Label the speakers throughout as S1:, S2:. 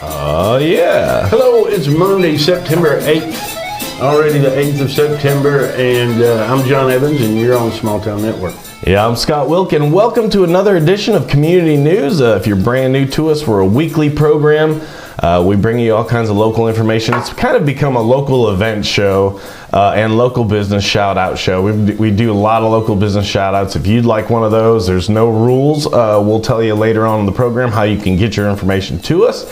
S1: Oh, yeah.
S2: Hello, it's Monday, September 8th. Already the 8th of September, and I'm John Evans, and you're on Small Town Network.
S1: Yeah, I'm Scott Wilk, and welcome to another edition of Community News. If you're brand new to us, we're a weekly program. We bring you all kinds of local information. It's kind of become a local event show and local business shout-out show. We do a lot of local business shout-outs. If you'd like one of those, there's no rules. We'll tell you later on in the program how you can get your information to us.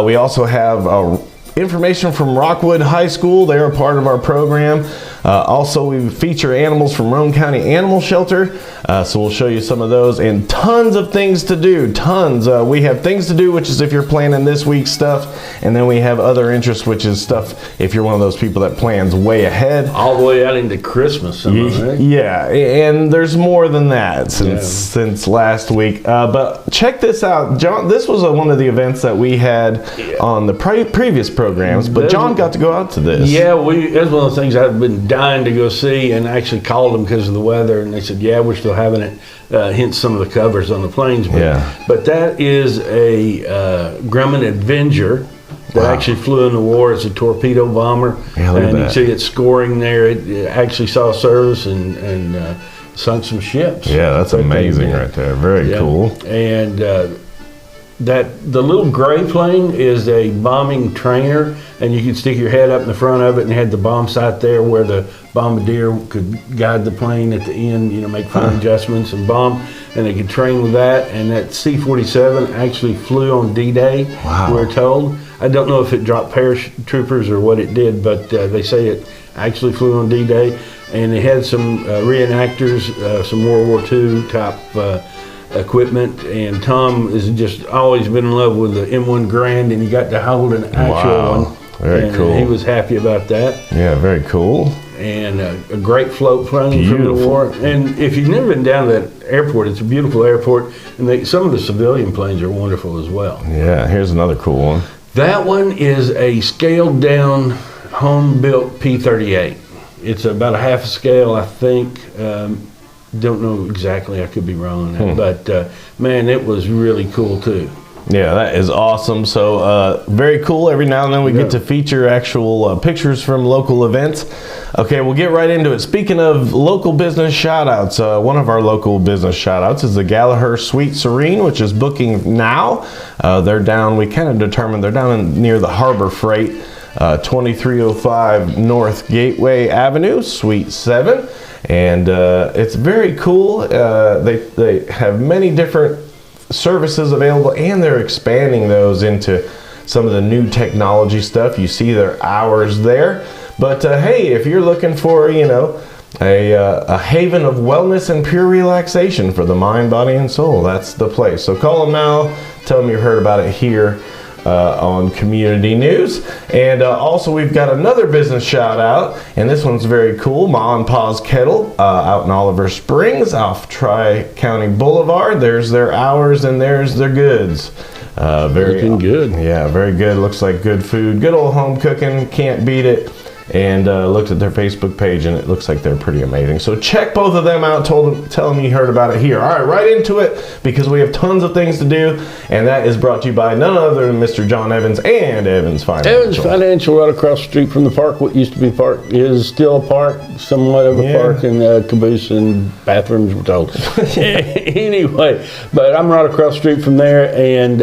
S1: We also have information from Rockwood High School. They're a part of our program. Also, we feature animals from Roane County Animal Shelter. So we'll show you some of those and tons of things to do. Tons. We have things to do, which is if you're planning this week's stuff. And then we have other interests, which is stuff if you're one of those people that plans way ahead.
S2: All the way out into Christmas. Right?
S1: Yeah, and there's more than that since last week. But check this out, John. This was one of the events that we had on the previous programs, but John got to go out to this.
S2: Yeah, that's one of the things I've been dying to go see, and I actually called them because of the weather, and they said, yeah, we're still having it, hence some of the covers on the planes. But that is a Grumman Avenger that actually flew in the war. It's a torpedo bomber, and you see it scoring there. It actually saw service and sunk some ships.
S1: Yeah, that's amazing right there. Very cool. And
S2: the little gray plane is a bombing trainer, and you could stick your head up in the front of it and had the bomb sight there where the bombardier could guide the plane at the end, make fine adjustments and bomb, and they could train with that. And that C-47 actually flew on D-Day, we're told. I don't know if it dropped paratroopers or what it did, but they say it actually flew on D-Day, and it had some reenactors, some World War II type equipment, and Tom has just always been in love with the M1 Grand, and he got to hold an actual one.
S1: Very cool.
S2: He was happy about that.
S1: Yeah, very cool.
S2: And a great float plane from the war. And if you've never been down to that airport, it's a beautiful airport, and some of the civilian planes are wonderful as well.
S1: Yeah, here's another cool one.
S2: That one is a scaled down home-built P-38. It's about a half a scale, I think. Don't know exactly, I could be wrong on that, but man, it was really cool too.
S1: Yeah, that is awesome. So very cool. Every now and then we get to feature actual pictures from local events. Okay, we'll get right into it. Speaking of local business shout outs, one of our local business shout outs is the Gallagher Sweet Serene, which is booking now. They're down, we kind of determined they're down near the Harbor Freight, 2305 North Gateway Avenue, Suite 7. And it's very cool. They have many different services available, and they're expanding those into some of the new technology stuff. You see their hours there. But hey, if you're looking for, a haven of wellness and pure relaxation for the mind, body, and soul, that's the place. So call them now. Tell them you heard about it here on Community News. And also we've got another business shout out, and this one's very cool. Ma and Pa's Kettle out in Oliver Springs off Tri-County Boulevard. There's their hours and there's their goods. Very
S2: looking good.
S1: Yeah, very good. Looks like good food. Good old home cooking. Can't beat it. And looked at their Facebook page, and it looks like they're pretty amazing. So check both of them out. Tell them you heard about it here. All right, right into it, because we have tons of things to do, and that is brought to you by none other than Mr. John Evans and Evans Financial.
S2: Evans Financial, right across the street from the park. What used to be a park is still a park, somewhat of a park, and caboose and bathrooms, we're told. Anyway, but I'm right across the street from there, and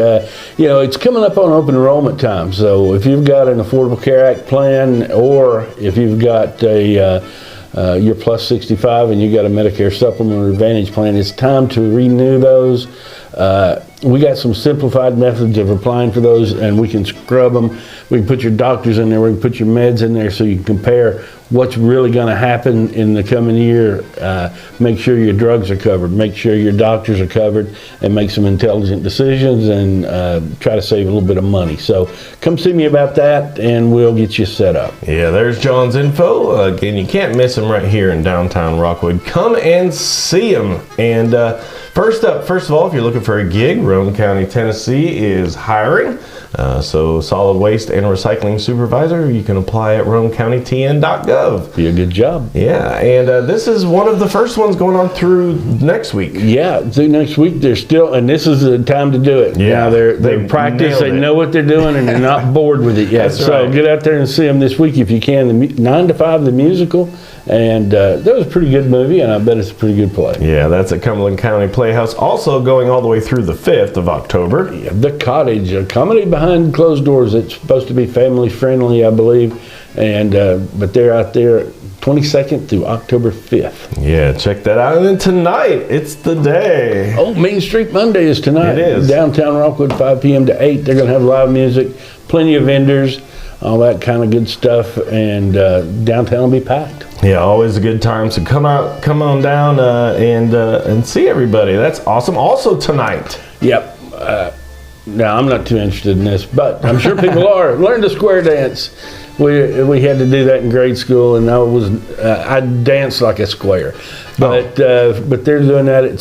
S2: it's coming up on open enrollment time. So if you've got an Affordable Care Act plan, or if you've got you're plus 65 and you got a Medicare Supplement or Advantage plan, it's time to renew those. We got some simplified methods of applying for those, and we can scrub them. We can put your doctors in there, we can put your meds in there, so you can compare what's really going to happen in the coming year. Make sure your drugs are covered, make sure your doctors are covered, and make some intelligent decisions, and try to save a little bit of money. So come see me about that, and we'll get you set up.
S1: Yeah, there's John's info. Again, you can't miss him right here in downtown Rockwood. Come and see him. And first of all, if you're looking for a gig, Roane County, Tennessee is hiring. So solid waste and recycling supervisor, you can apply at roanokecountytn.gov.
S2: Be a good job.
S1: Yeah, and this is one of the first ones going on through next week.
S2: Yeah, through next week they're still, and this is the time to do it.
S1: Yeah,
S2: now they practice, they know what they're doing, and they're not bored with it yet.
S1: That's
S2: so
S1: right.
S2: get out there and see them this week if you can. The 9 to 5, the musical, and that was a pretty good movie, and I bet it's a pretty good play.
S1: Yeah, that's at Cumberland County Playhouse. Also going all the way through the 5th of October.
S2: Yeah, The Cottage, a comedy behind closed doors. It's supposed to be family friendly, I believe, and but they're out there 22nd through October 5th.
S1: Yeah, check that out. And then tonight, it's the day.
S2: Oh, Main Street Monday is tonight.
S1: It is.
S2: Downtown Rockwood, 5 p.m. to 8. They're going to have live music, plenty of vendors, all that kind of good stuff, and downtown will be packed.
S1: Yeah, always a good time. So come on down and see everybody. That's awesome. Also tonight.
S2: Yep. Now, I'm not too interested in this, but I'm sure people are. Learn the square dance. We had to do that in grade school, and I danced like a square. But they're doing that at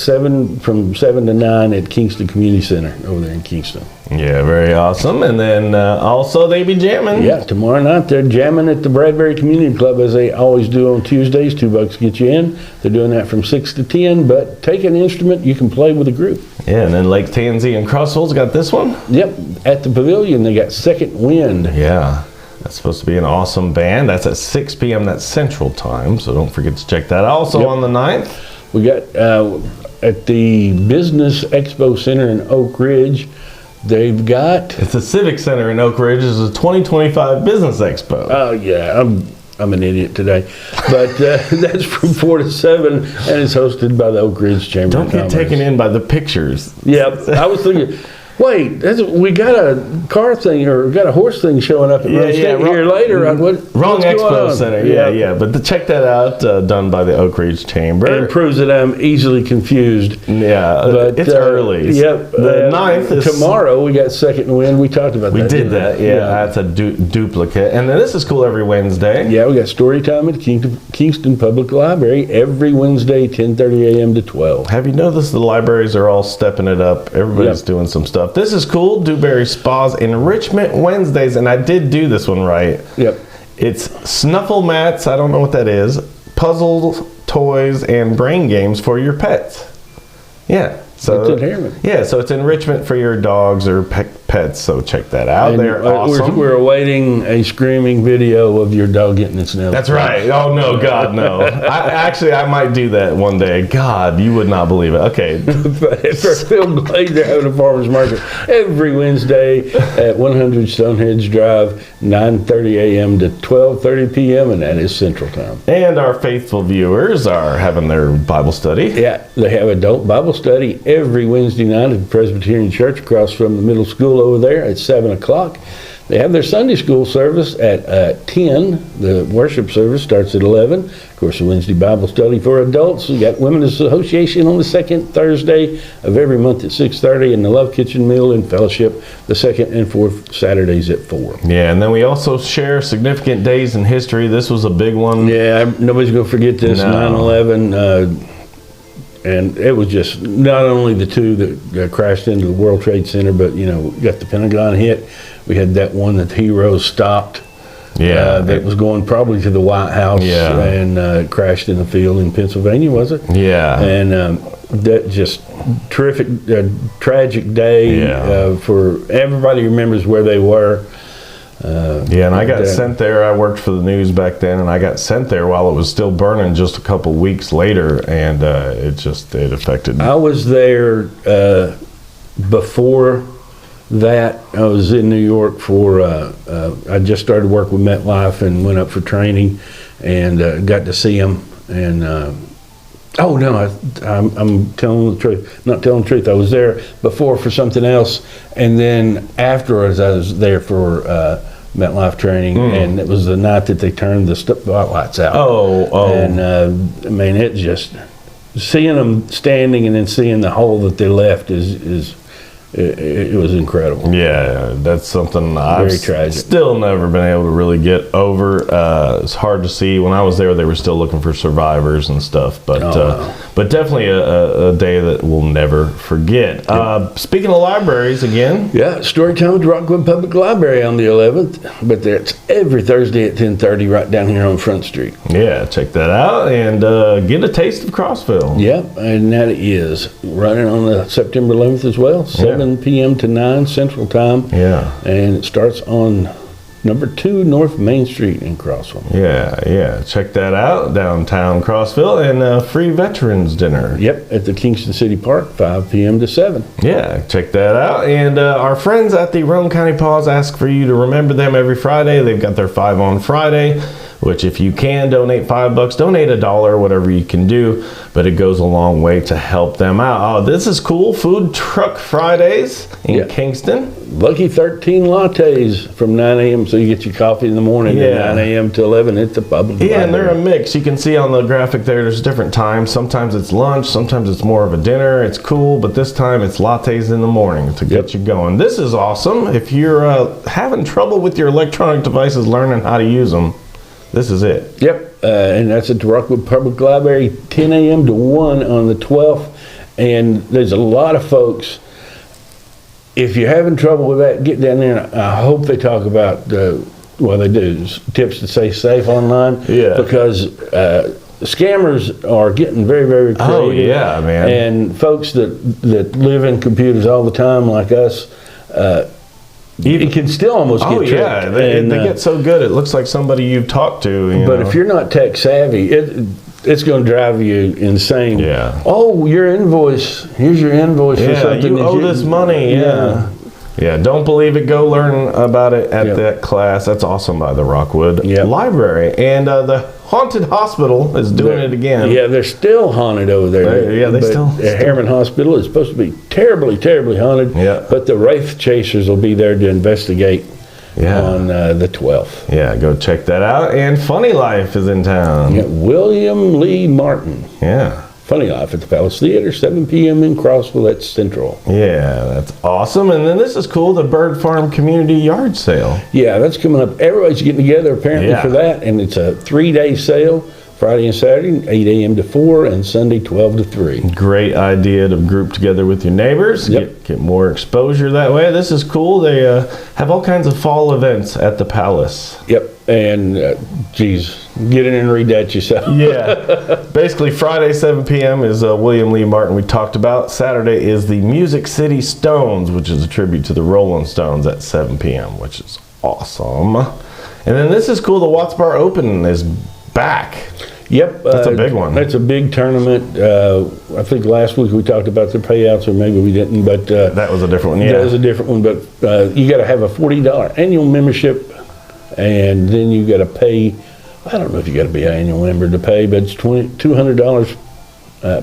S2: from 7 to 9 at Kingston Community Center over there in Kingston.
S1: Yeah, very awesome. And then also they be jamming.
S2: Yeah, tomorrow night they're jamming at the Bradbury Community Club as they always do on Tuesdays. $2 get you in. They're doing that from 6 to 10. But take an instrument you can play with a group.
S1: Yeah, and then Lake Tansy and Crossholes got this one.
S2: Yep, at the Pavilion they got Second Wind.
S1: Yeah. That's supposed to be an awesome band. That's at 6 p.m. That's Central Time, so don't forget to check that out. Also on the 9th.
S2: We got at the Business Expo Center in Oak Ridge, they've got...
S1: It's the Civic Center in Oak Ridge. It's a 2025 Business Expo.
S2: Oh, yeah, I'm an idiot today. But that's from 4 to 7, and it's hosted by the Oak Ridge Chamber
S1: Don't
S2: of
S1: get
S2: Commerce.
S1: taken in by the pictures.
S2: Yep, I was thinking... Wait, we got a car thing or got a horse thing showing up at Roanoke State here later.
S1: Wrong
S2: what's
S1: Expo
S2: going on?
S1: Center. Yeah. But check that out. Done by the Oak Ridge Chamber.
S2: It proves that I'm easily confused.
S1: Yeah,
S2: But
S1: it's early.
S2: Yep.
S1: The 9th is
S2: tomorrow. We got Second Wind. We talked about that.
S1: We did
S2: didn't
S1: that.
S2: we?
S1: Yeah, that's a duplicate. And then this is cool every Wednesday.
S2: Yeah, we got story time at Kingston Public Library every Wednesday, 10:30 a.m. to 12.
S1: Have you noticed the libraries are all stepping it up? Everybody's doing some stuff. This is cool. Dewberry Spa's Enrichment Wednesdays, and I did do this one right.
S2: Yep.
S1: It's snuffle mats. I don't know what that is. Puzzles, toys, and brain games for your pets. Yeah. So
S2: That's endearment.
S1: yeah, so it's enrichment for your dogs or pets. So check that out.
S2: And,
S1: They're awesome.
S2: We're awaiting a screaming video of your dog getting its nails.
S1: That's right. Oh no, God, no. I might do that one day. God, you would not believe it. Okay.
S2: But for Phil Glade, they're having a farmer's market every Wednesday at 100 Stonehenge Drive, 9:30 a.m. to 12:30 p.m., and that is Central Time.
S1: And our faithful viewers are having their Bible study.
S2: Yeah, they have adult Bible study every Wednesday night at the Presbyterian Church across from the middle school over there at 7 o'clock. They have their Sunday school service at 10. The worship service starts at 11. Of course, the Wednesday Bible study for adults. We got Women's Association on the second Thursday of every month at 6:30, and the Love Kitchen Meal and Fellowship the second and fourth Saturdays at 4.
S1: Yeah, and then we also share significant days in history. This was a big one.
S2: Yeah, nobody's going to forget this,
S1: No.
S2: 9/11. And it was just not only the two that crashed into the World Trade Center, but, we got the Pentagon hit. We had that one that the Heroes stopped.
S1: Yeah.
S2: That was going probably to the White House.
S1: Yeah.
S2: And crashed in the field in Pennsylvania, was it?
S1: Yeah.
S2: And that just terrific, tragic day
S1: Yeah.
S2: for everybody remembers where they were.
S1: Yeah, and I got sent there. I worked for the news back then, and I got sent there while it was still burning just a couple weeks later, and it affected me.
S2: I was there before that. I was in New York for, I just started work with MetLife and went up for training and got to see them. And, oh no, I'm telling the truth, not telling the truth. I was there before for something else. And then afterwards I was there for MetLife training, and it was the night that they turned the spotlights out.
S1: Oh.
S2: And I mean, it just seeing them standing and then seeing the hole that they left is it was incredible.
S1: Yeah, that's something I've
S2: tragic.
S1: still never been able to really get over. It's hard to see. When I was there, they were still looking for survivors and stuff. But but definitely a day that we'll never forget. Speaking of libraries again.
S2: Yeah, story time at the Rockwood Public Library on the 11th, but that's every Thursday at 10:30 right down here on Front Street.
S1: Yeah, check that out and get a taste of Crossville.
S2: Yep, and that is running on the September 11th as well, 7 p.m. to 9 Central Time.
S1: Yeah.
S2: And it starts on number 2 North Main Street in Crossville.
S1: Yeah. Check that out, downtown Crossville, and free veterans dinner.
S2: Yep, at the Kingston City Park, 5 p.m. to 7.
S1: Yeah, check that out. And our friends at the Roane County Paws ask for you to remember them every Friday. They've got their 5 on Friday, which if you can donate $5, donate $1, whatever you can do, but it goes a long way to help them out. Oh, this is cool. Food Truck Fridays in Kingston.
S2: Lucky 13 lattes from 9 a.m. so you get your coffee in the morning at 9 a.m. to 11 at the public library.
S1: And they're a mix. You can see on the graphic there's different times. Sometimes it's lunch, sometimes it's more of a dinner. It's cool, but this time it's lattes in the morning to get you going. This is awesome. If you're having trouble with your electronic devices learning how to use them, this is it.
S2: Yep, and that's at the Rockwood Public Library, 10 a.m. to 1 on the 12th. And there's a lot of folks. If you're having trouble with that, get down there. And I hope they talk about they do tips to stay safe online.
S1: Yeah.
S2: Because scammers are getting very, very creative.
S1: Oh yeah, man.
S2: And folks that live in computers all the time, like us. You can still almost get tricked.
S1: Yeah, they get so good. It looks like somebody you've talked to.
S2: But if you're not tech savvy, it's going to drive you insane.
S1: Yeah.
S2: Oh, your invoice. Here's your invoice for something.
S1: You owe this money. Yeah. Don't believe it. Go learn about it at that class. That's awesome by the Rockwood Library. And the Haunted Hospital is doing it again.
S2: Yeah, they're still haunted over there.
S1: They still.
S2: Harriman Hospital is supposed to be terribly, terribly haunted.
S1: Yeah.
S2: But the Wraith Chasers will be there to investigate on the 12th.
S1: Yeah, go check that out. And Funny Life is in town.
S2: Yeah, William Lee Martin.
S1: Yeah.
S2: Funny Life at the Palace Theater, 7 p.m. in Crossville at Central.
S1: Yeah, that's awesome. And then this is cool, the Bird Farm Community Yard Sale.
S2: Yeah, that's coming up. Everybody's getting together apparently for that, and it's a 3-day sale, Friday and Saturday, 8 a.m. to 4, and Sunday, 12 to 3.
S1: Great idea to group together with your neighbors, get more exposure that way. This is cool. They have all kinds of fall events at the Palace.
S2: Yep, and get in and read that yourself.
S1: Yeah, basically Friday 7 p.m. is William Lee Martin we talked about. Saturday is the Music City Stones, which is a tribute to the Rolling Stones at 7 p.m., which is awesome. And then this is cool, the Watts Bar Open is back.
S2: Yep.
S1: That's a big one.
S2: That's a big tournament. I think last week we talked about the payouts, or maybe we didn't, but
S1: that was a different one. Yeah,
S2: that was a different one, but you got to have a $40 annual membership, and then you got to pay, I don't know if you got to be an annual member to pay, but it's $200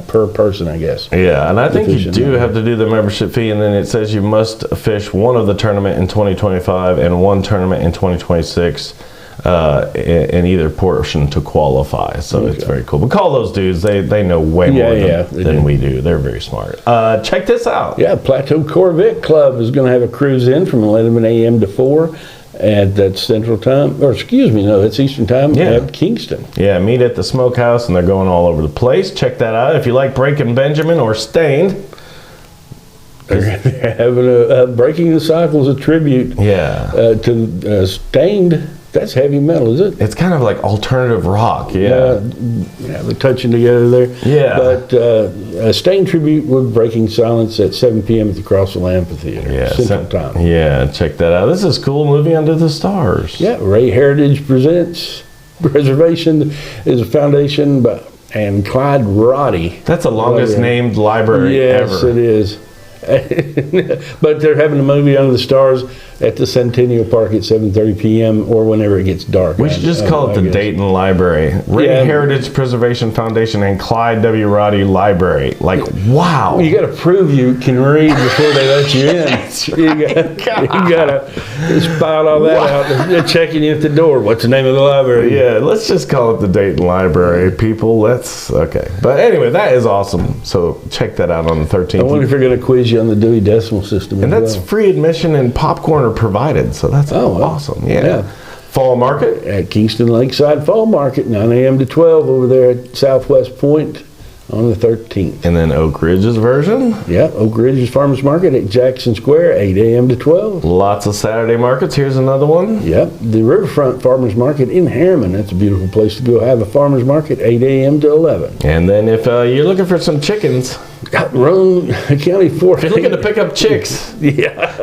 S2: per person, I guess.
S1: Yeah, and I think you do have to do the membership fee, and then it says you must fish one of the tournament in 2025 and one tournament in 2026 in either portion to qualify. So it's very cool. But call those dudes. They know way more than we do. They're very smart. Check this out.
S2: Yeah, Plateau Corvette Club is going to have a cruise in from 11 a.m. to 4. And that's Central Time, or excuse me, no, that's Eastern Time at Kingston.
S1: Yeah, meet at the Smokehouse, and they're going all over the place. Check that out. If you like Breaking Benjamin or Stained.
S2: They're having a Breaking the Cycle is a tribute to Stained. That's heavy metal, is it?
S1: It's kind of like alternative rock,
S2: yeah, they're touching together there.
S1: Yeah.
S2: But a Stained tribute with Breaking Silence at 7 p.m. at the Crossville Amphitheater, Central Time.
S1: Yeah, check that out. This is cool. Movie Under the Stars.
S2: Yeah, Ray Heritage presents. Preservation is a foundation and Clyde Roddy.
S1: That's the longest named library ever.
S2: Yes, it is. But they're having a movie Under the Stars at the Centennial Park at 7:30 p.m. or whenever it gets dark.
S1: We should just call it the Dayton Library. Ray Heritage Preservation Foundation and Clyde W. Roddy Library. Like, wow.
S2: You got to prove you can read before they let you in. You got to spot all that out. They're checking you at the door. What's the name of the library?
S1: Yeah, let's just call it the Dayton Library, people. Okay. But anyway, that is awesome. So check that out on the 13th.
S2: I wonder if they're going to quiz you on the Dewey Decimal System.
S1: And that's free admission and popcorn are provided. So that's awesome. Yeah. Fall Market
S2: at Kingston Lakeside Fall Market, 9 a.m. to 12 over there at Southwest Point on the 13th.
S1: And then Oak Ridge's version?
S2: Yeah, Oak Ridge's Farmers Market at Jackson Square, 8 a.m. to 12.
S1: Lots of Saturday markets. Here's another one.
S2: Yep, the Riverfront Farmers Market in Harriman. That's a beautiful place to go have a farmers market, 8 a.m. to 11.
S1: And then if you're looking for some chickens,
S2: Roane County 4.
S1: If you're looking to pick up chicks.
S2: Yeah.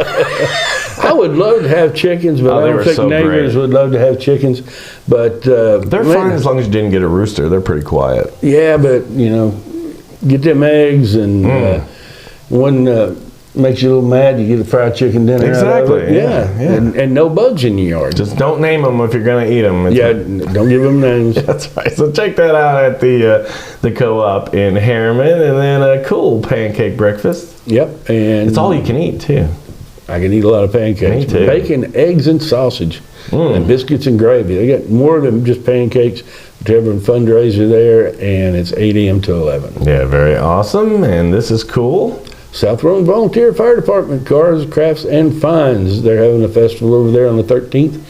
S2: I would love to have chickens, but I don't think neighbors would love to have chickens. But
S1: they're fine as long as you didn't get a rooster. They're pretty quiet.
S2: Yeah, but get them eggs, and one makes you a little mad. You get a fried chicken dinner.
S1: Exactly.
S2: Out of it. Yeah. And no bugs in your yard.
S1: Just don't name them if you're going to eat them.
S2: Don't give them names.
S1: That's right. So check that out at the Co-op in Harriman, and then a cool pancake breakfast.
S2: Yep, and
S1: it's all you can eat too.
S2: I can eat a lot of pancakes.
S1: Me too.
S2: Bacon, eggs, and sausage, and biscuits and gravy. They got more than just pancakes. They're having a fundraiser there, and it's 8 a.m. to 11.
S1: Yeah, very awesome, and this is cool.
S2: South Roane Volunteer Fire Department, Cars, Crafts, and Finds. They're having a festival over there on the 13th,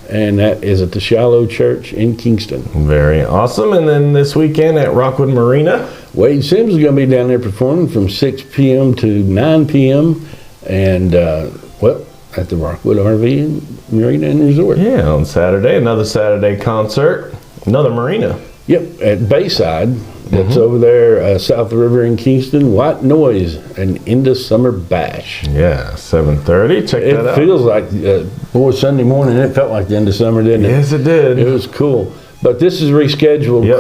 S2: and that is at the Shiloh Church in Kingston.
S1: Very awesome. And then this weekend at Rockwood Marina,
S2: Wade Sims is going to be down there performing from 6 p.m. to 9 p.m. and at the Rockwood RV Marina and Resort.
S1: Yeah, on Saturday, another Saturday concert, another marina.
S2: Yep, at Bayside. That's over there south of the river in Kingston. White Noise, an Into Summer Bash.
S1: Yeah, 7:30. Check that out.
S2: It feels like, Sunday morning, it felt like the end of summer, didn't it?
S1: Yes, it did.
S2: It was cool. But this is rescheduled.
S1: Yep.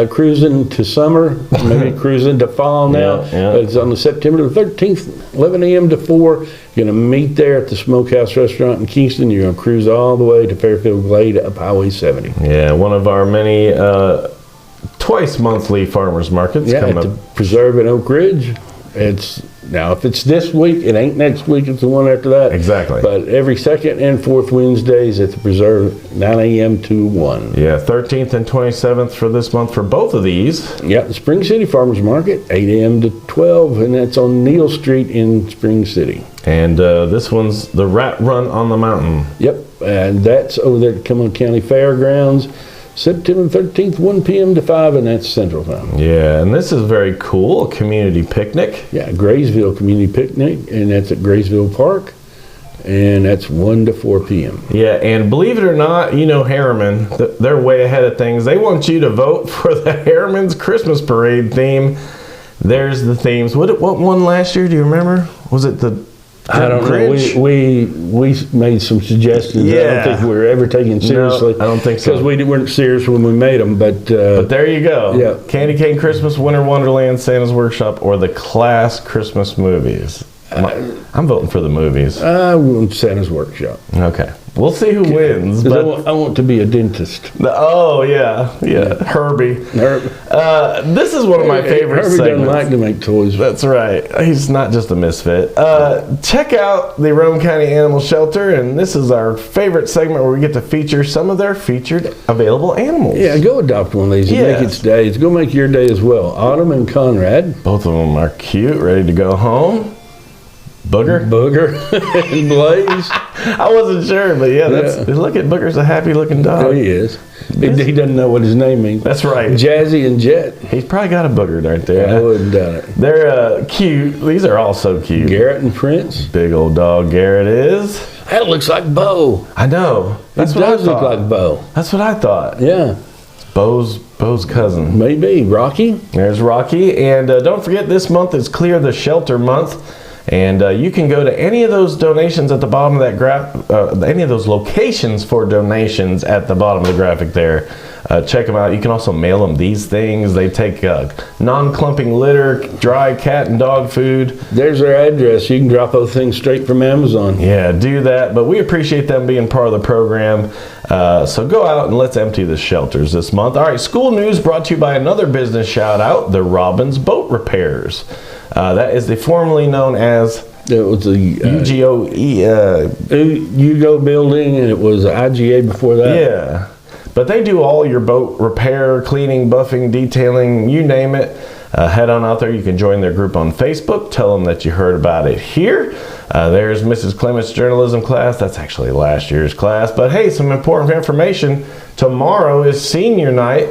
S2: Cruising to summer, maybe cruising to fall now.
S1: Yeah.
S2: It's on the September the 13th, 11 a.m. to 4. You're going to meet there at the Smokehouse Restaurant in Kingston. You're going to cruise all the way to Fairfield Glade up Highway 70.
S1: Yeah, one of our many twice monthly farmers markets coming
S2: at
S1: up.
S2: the Preserve in Oak Ridge. If it's this week, it ain't next week, it's the one after that.
S1: Exactly.
S2: But every second and fourth Wednesdays at the Preserve, 9 a.m. to 1.
S1: Yeah, 13th and 27th for this month for both of these.
S2: Yeah, the Spring City Farmers Market, 8 a.m. to 12, and that's on Neal Street in Spring City.
S1: And this one's the Rat Run on the Mountain.
S2: Yep, and that's over there at Cumberland County Fairgrounds, September 13th, 1 p.m. to 5, and that's Central Time.
S1: Yeah, and this is very cool, a community picnic.
S2: Yeah, Graysville Community Picnic, and that's at Graysville Park, and that's 1 to 4 p.m.
S1: Yeah, and believe it or not, Harriman, they're way ahead of things. They want you to vote for the Harriman's Christmas Parade theme. There's the themes. What won last year? Do you remember? Was it the
S2: I don't know. We made some suggestions.
S1: Yeah.
S2: I don't think we were ever taken seriously.
S1: No, I don't think so.
S2: Because we weren't serious when we made them. But
S1: there you go.
S2: Yeah.
S1: Candy Cane Christmas, Winter Wonderland, Santa's Workshop, or the Class Christmas movies. I'm voting for the movies.
S2: I want Santa's Workshop.
S1: Okay. We'll see who wins. But
S2: I want to be a dentist.
S1: Oh, yeah. Herbie. This is one of my favorite
S2: Herbie
S1: segments.
S2: doesn't like to make toys.
S1: That's right. He's not just a misfit. Check out the Roane County Animal Shelter, and this is our favorite segment where we get to feature some of their featured available animals.
S2: Yeah, go adopt one of these and make its day. It's going to make your day as well. Autumn and Conrad.
S1: Both of them are cute, ready to go home. Booger
S2: and Blaze.
S1: I wasn't sure, but look at Booger's a happy looking dog.
S2: Oh, he is. He doesn't know what his name means.
S1: That's right.
S2: Jazzy and Jet.
S1: He's probably got a booger right there.
S2: I wouldn't doubt it.
S1: They're cute. These are all so cute.
S2: Garrett and Prince.
S1: Big old dog Garrett is.
S2: That looks like Bo.
S1: I know.
S2: That does look like Bo.
S1: That's what I thought.
S2: Yeah.
S1: Bo's cousin.
S2: Maybe. Rocky.
S1: There's Rocky. And don't forget, this month is Clear the Shelter Month. And you can go to any of those donations at the bottom of that graph, any of those locations for donations at the bottom of the graphic there. check them out. You can also mail them these things. They take non-clumping litter, dry cat and dog food.
S2: There's their address. You can drop those things straight from Amazon.
S1: Yeah, do that. But we appreciate them being part of the program. So go out and let's empty the shelters this month. All right, school news brought to you by another business shout out, the Robbins Boat Repairs. That is the formerly known as
S2: It was the Ugo building, and it was IGA before that.
S1: Yeah, but they do all your boat repair, cleaning, buffing, detailing, you name it. Head on out there. You can join their group on Facebook. Tell them that you heard about it here. There's Mrs. Clement's journalism class. That's actually last year's class. But hey, some important information. Tomorrow is senior night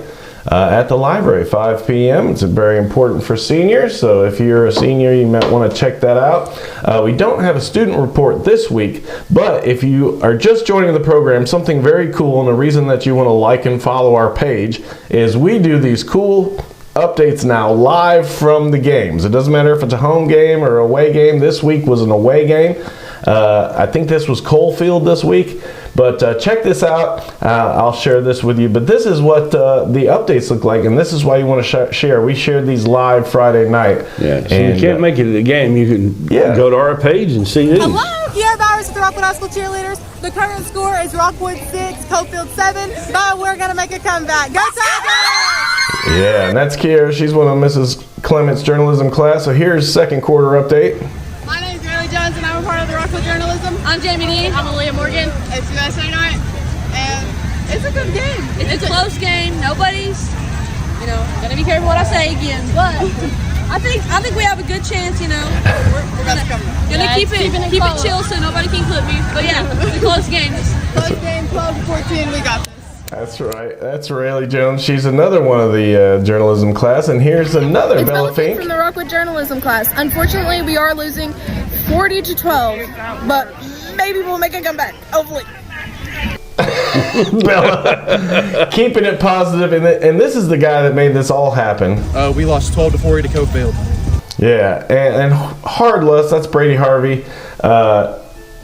S1: at the library, 5 p.m. It's very important for seniors. So if you're a senior, you might want to check that out. We don't have a student report this week, but if you are just joining the program, something very cool, and the reason that you want to like and follow our page is we do these cool updates now live from the games. It doesn't matter if it's a home game or away game. This week was an away game. I think this was Coalfield this week, but check this out. I'll share this with you, but this is what the updates look like, and this is why you want to share. We shared these live Friday night.
S2: Yeah, so you can't make it to the game. You can go to our page and see these.
S3: Hello, Kiara Bowers with the Rockwood High School Cheerleaders. The current score is Rockwood 6, Coalfield 7, but we're going to make a comeback. Go Tigers!
S1: Yeah, and that's Kiara. She's one of Mrs. Clement's journalism class. So here's second quarter update.
S3: My name is Riley Jones, and I'm a part of the Rockwood Journalism.
S4: I'm Jamie Dean.
S3: I'm Aaliyah Morgan. It's USA night, and it's a good game.
S4: It's a close game. Nobody's, gonna be careful what I say again. But I think we have a good chance. We're gonna keep it chill so nobody can clip me. But yeah, it's a close game.
S3: Close game, 12-14. We got this.
S1: That's right. That's Rayleigh Jones. She's another one of the journalism class. And here's another
S5: It's
S1: Bella Fink
S5: from the Rockwood Journalism class. Unfortunately, we are losing 40-12, but maybe we'll make a comeback. Hopefully.
S1: Bella, keeping it positive. And this is the guy that made this all happen.
S6: We lost 12-40 to Coalfield.
S1: Yeah, and Hard Lust, that's Brady Harvey.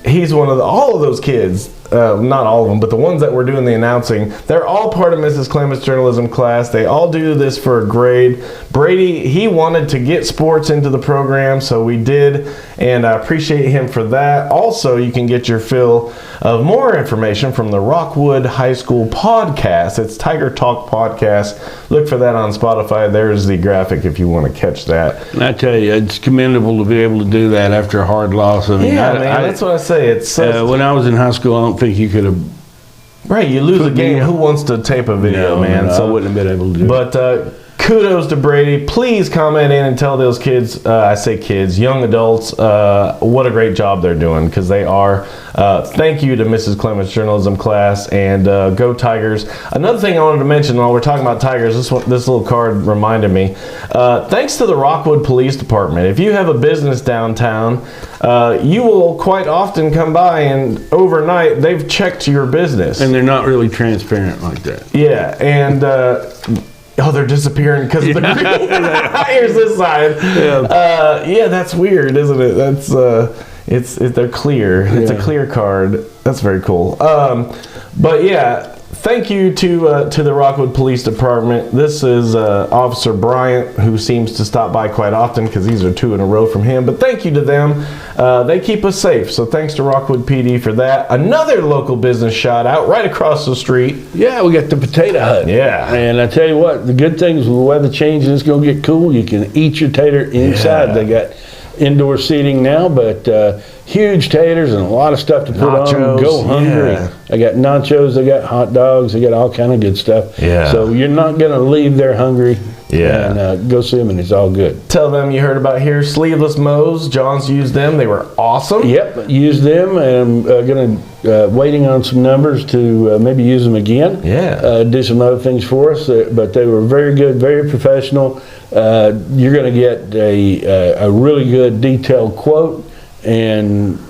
S1: He's one of all of those kids. Not all of them, but the ones that were doing the announcing, they're all part of Mrs. Clement's journalism class. They all do this for a grade. Brady, he wanted to get sports into the program, so we did, and I appreciate him for that. Also, you can get your fill of more information from the Rockwood High School podcast. It's Tiger Talk Podcast. Look for that on Spotify. There's the graphic if you want to catch that.
S2: And I tell you, it's commendable to be able to do that after a hard loss. I mean,
S1: That's what I say. It's
S2: when I was in high school, I don't think you could have.
S1: Right, you lose a game. Who wants to tape a video, man?
S2: No,
S1: So
S2: I wouldn't have been able to do it.
S1: But kudos to Brady. Please comment in and tell those kids, I say kids, young adults, what a great job they're doing, because they are. Thank you to Mrs. Clement's journalism class, and go Tigers. Another thing I wanted to mention while we're talking about Tigers, this little card reminded me. Thanks to the Rockwood Police Department. If you have a business downtown, you will quite often come by and overnight they've checked your business.
S2: And they're not really transparent like that.
S1: Yeah, and they're disappearing because of the green. Here's this side. Yeah, that's weird, isn't it? That's they're clear. It's a clear card. That's very cool. But yeah, thank you to the Rockwood Police Department. This is Officer Bryant, who seems to stop by quite often because these are 2 in a row from him. But thank you to them. They keep us safe. So thanks to Rockwood PD for that. Another local business shout out right across the street.
S2: Yeah, we got the Potato Hut.
S1: Yeah.
S2: And I tell you what, the good thing is with the weather changing, it's going to get cool. You can eat your tater inside.
S1: Yeah.
S2: They got indoor seating now, but huge taters and a lot of stuff to put
S1: Nachos,
S2: on. Go hungry.
S1: yeah.
S2: They got nachos, they got hot dogs, they got all kind of good stuff.
S1: Yeah.
S2: So you're not going to leave there hungry.
S1: Yeah.
S2: And go see them, and it's all good.
S1: Tell them you heard about here. Sleeveless Mo's. John's used them. They were awesome.
S2: Yep, use them, and I'm going to waiting on some numbers to maybe use them again.
S1: Yeah.
S2: Do some other things for us, but they were very good, very professional. You're going to get a really good detailed quote, and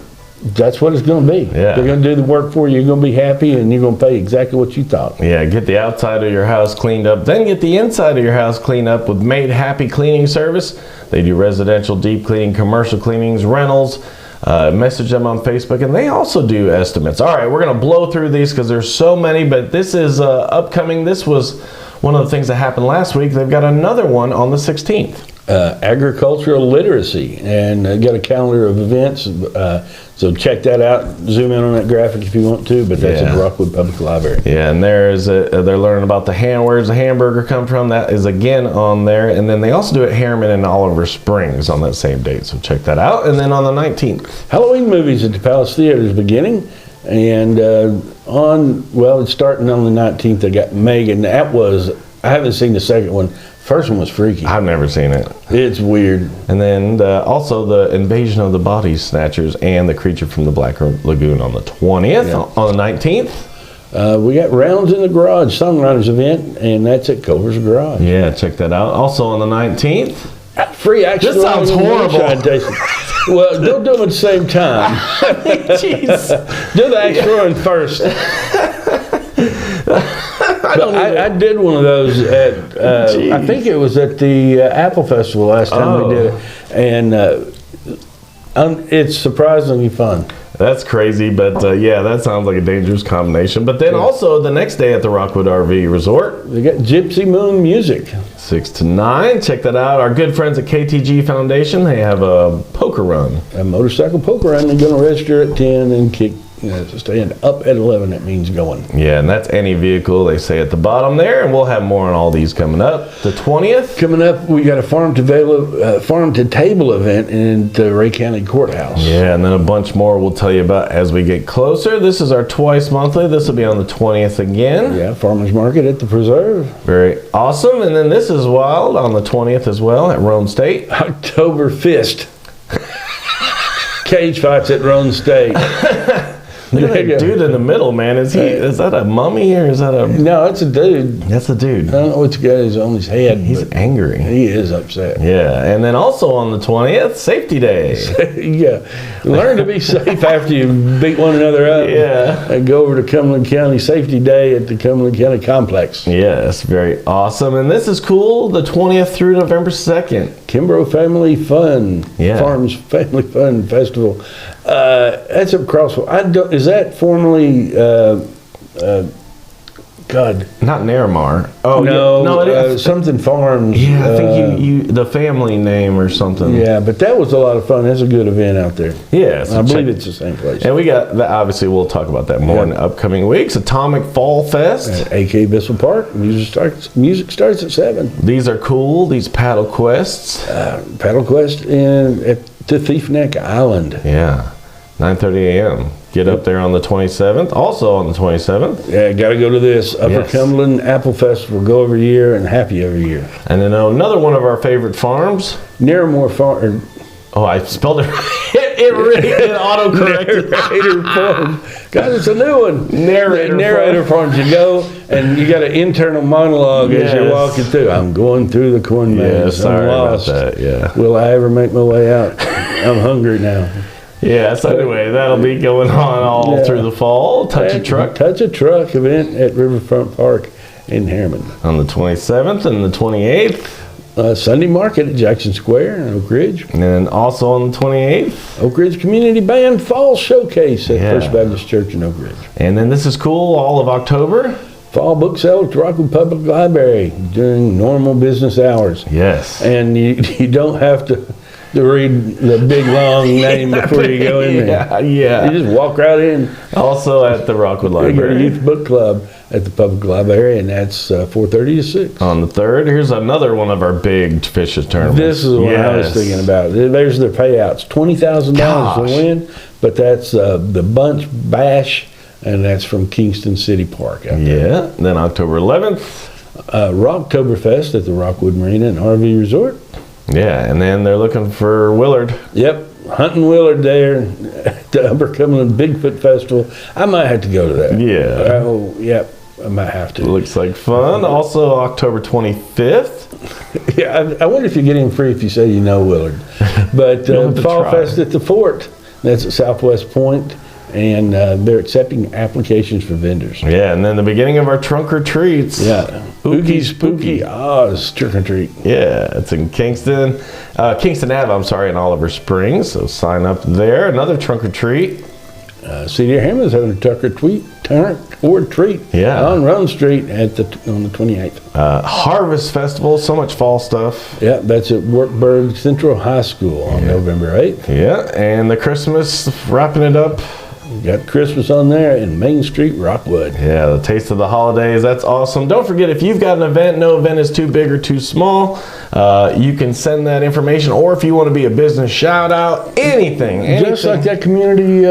S2: that's what it's going to be.
S1: Yeah.
S2: They're going to do the work for you. You're going to be happy, and you're going to pay exactly what you thought.
S1: Yeah, get the outside of your house cleaned up, then get the inside of your house cleaned up with Made Happy Cleaning Service. They do residential deep cleaning, commercial cleanings, rentals. Message them on Facebook, and they also do estimates. All right, we're going to blow through these because there's so many, but this is upcoming. This was one of the things that happened last week. They've got another one on the 16th.
S2: Agricultural literacy, and got a calendar of events. So check that out. Zoom in on that graphic if you want to, but that's at the Rockwood Public Library.
S1: Yeah, and they're learning about where's the hamburger come from. That is again on there, and then they also do it Harriman and Oliver Springs on that same date. So check that out. And then on the 19th,
S2: Halloween movies at the Palace Theater is beginning, and it's starting on the 19th. They got Megan. I haven't seen the second one. First one was freaky.
S1: I've never seen it.
S2: It's weird.
S1: And then also the Invasion of the Body Snatchers and the Creature from the Black Lagoon on the 20th.
S2: Yeah.
S1: On the 19th,
S2: we got Rounds in the Garage Songwriters event, and that's at Culver's Garage.
S1: yeah, check that out. Also on the 19th,
S2: Free action.
S1: This sounds horrible.
S2: Well, don't do them at the same time.
S1: jeez,
S2: Do the axe throwing first. I did one of those at, I think it was at the Apple Festival last time we did it. And it's surprisingly fun.
S1: that's crazy. But yeah, that sounds like a dangerous combination. But then also the next day at the Rockwood RV Resort,
S2: They got Gypsy Moon Music.
S1: 6 to 9. Check that out. Our good friends at KTG Foundation, they have a poker run.
S2: A motorcycle poker run. They're going to register at 10 and kick. Stand up at 11, that means going.
S1: Yeah, and that's any vehicle, they say at the bottom there, and we'll have more on all these coming up. The 20th.
S2: Coming up, we got a farm to table event in the Ray County Courthouse.
S1: Yeah, and then a bunch more we'll tell you about as we get closer. This is our twice monthly. This will be on the 20th again.
S2: Yeah, farmers market at the Preserve.
S1: Very awesome. And then this is wild on the 20th as well at Roan State.
S2: October Fist. Cage fights at Roan State.
S1: Look at that dude in the middle, man. Is that a mummy or is that a...
S2: No, it's a dude.
S1: That's a dude.
S2: I don't know what's got is on his head.
S1: He's angry.
S2: He is upset.
S1: Yeah, and then also on the 20th, Safety Day.
S2: Yeah. Learn to be safe after you beat one another up.
S1: Yeah.
S2: And go over to Cumberland County Safety Day at the Cumberland County Complex.
S1: Yes, very awesome. And this is cool, the 20th through November 2nd.
S2: Kimbrough Family Fun.
S1: Yeah.
S2: Farms Family Fun Festival. That's up Crossville. Is that formerly... God.
S1: Not Naramar. Oh,
S2: No,
S1: yeah. No, it is.
S2: something Farms.
S1: Yeah, I think you the family name or something.
S2: Yeah, but that was a lot of fun. That's a good event out there.
S1: Yeah, so
S2: I believe
S1: check-
S2: it's the same place.
S1: And we got that. Obviously, we'll talk about that more in the upcoming weeks. Atomic Fall Fest.
S2: At AK Bissell Park, music starts at 7.
S1: These are cool. These paddle quests.
S2: Paddle Quest at the Thief Neck Island.
S1: Yeah, 9:30 a.m. Get up there on the 27th. Also on the 27th.
S2: Yeah, got to go to this Upper
S1: Yes.
S2: Cumberland Apple Festival. Go every year and happy every year.
S1: And then another one of our favorite farms.
S2: Narramore Farm.
S1: Oh, I spelled it. It really auto-corrected.
S2: Narrator Farm. God, it's a new one.
S1: Narrator
S2: Farms. You go and you got an internal monologue as you're
S1: Yes.
S2: walking through. I'm going through the corn maze.
S1: Yeah,
S2: I'm
S1: sorry about
S2: lost.
S1: that. Yeah.
S2: Will I ever make my way out? I'm hungry now.
S1: Yeah, so anyway, that'll be going on all
S2: Yeah.
S1: through the fall. Touch a Truck
S2: Touch a Truck event at Riverfront Park in Harriman.
S1: on the 27th and the 28th.
S2: Sunday Market at Jackson Square in Oak Ridge.
S1: And then also on the 28th.
S2: Oak Ridge Community Band Fall Showcase at
S1: Yeah.
S2: First Baptist Church in Oak Ridge.
S1: And then this is cool, all of October.
S2: Fall book sale at the Rockwood Public Library during normal business hours.
S1: Yes.
S2: And you don't have to read the big long name before you go in there.
S1: Yeah.
S2: You just walk right in.
S1: Also at the Rockwood
S2: You go to
S1: Library.
S2: Youth Book Club at the Public Library, and that's 4:30 to 6.
S1: On the 3rd, here's another one of our big fishes tournaments.
S2: This is what I was
S1: Yes.
S2: thinking about. There's their payouts, $20,000 to
S1: Gosh.
S2: win, but that's the Bunch Bash, and that's from Kingston City Park out there.
S1: Yeah. Then October 11th.
S2: Rocktoberfest at the Rockwood Marina and RV Resort.
S1: Yeah. And then they're looking for Willard.
S2: Yep, hunting Willard there at the Upper Cumberland Bigfoot Festival. I might have to go to that.
S1: Yeah.
S2: Oh, yep, I might have to.
S1: Looks like fun. Also October 25th.
S2: Yeah, I wonder if you get in free if you say you know Willard. But
S1: You'll have to
S2: Fall
S1: try.
S2: Fest at the Fort. That's at Southwest Point. and they're accepting applications for vendors.
S1: Yeah, and then the beginning of our trunk or treats.
S2: Yeah, Ookie Spooky Oz trick or treat.
S1: Yeah, it's in Kingston Ave, in Oliver Springs. So sign up there. Another trunk or treat.
S2: Cedar Hammond's having a trunk or treat.
S1: Yeah.
S2: On Run Street on the 28th.
S1: Harvest Festival, so much fall stuff.
S2: Yeah, that's at Wartburg Central High School on November 8th.
S1: Yeah, and the Christmas, wrapping it up.
S2: Got Christmas on there in Main Street, Rockwood.
S1: Yeah, the taste of the holidays. That's awesome. Don't forget, if you've got an event, no event is too big or too small, you can send that information. Or if you want to be a business shout out, anything.
S2: Just like that community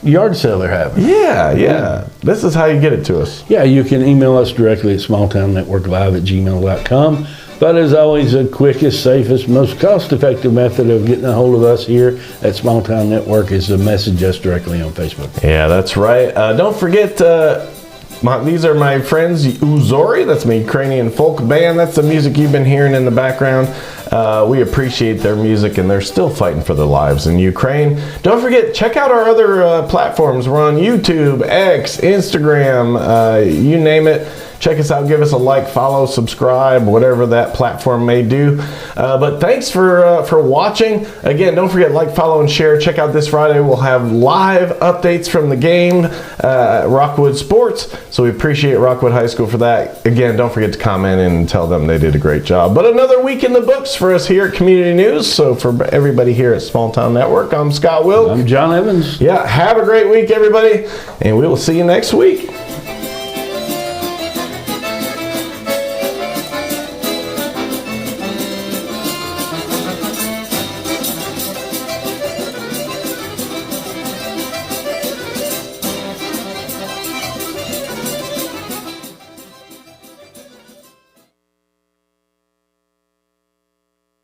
S2: yard sale they're having.
S1: Yeah. This is how you get it to us.
S2: Yeah, you can email us directly at smalltownnetworklive@gmail.com. But as always, the quickest, safest, most cost-effective method of getting a hold of us here at Small Town Network is to message us directly on Facebook.
S1: Yeah, that's right. Don't forget, these are my friends, Uzori. That's my Ukrainian folk band. That's the music you've been hearing in the background. We appreciate their music, and they're still fighting for their lives in Ukraine. Don't forget, check out our other platforms. We're on YouTube, X, Instagram, you name it. Check us out, give us a like, follow, subscribe, whatever that platform may do. But thanks for watching. Again, don't forget, like, follow, and share. Check out this Friday. We'll have live updates from the game, Rockwood Sports. So we appreciate Rockwood High School for that. Again, don't forget to comment and tell them they did a great job. But another week in the books for us here at Community News. So for everybody here at Small Town Network, I'm Scott Wilk.
S2: I'm John Evans.
S1: Yeah, have a great week, everybody. And we will see you next week.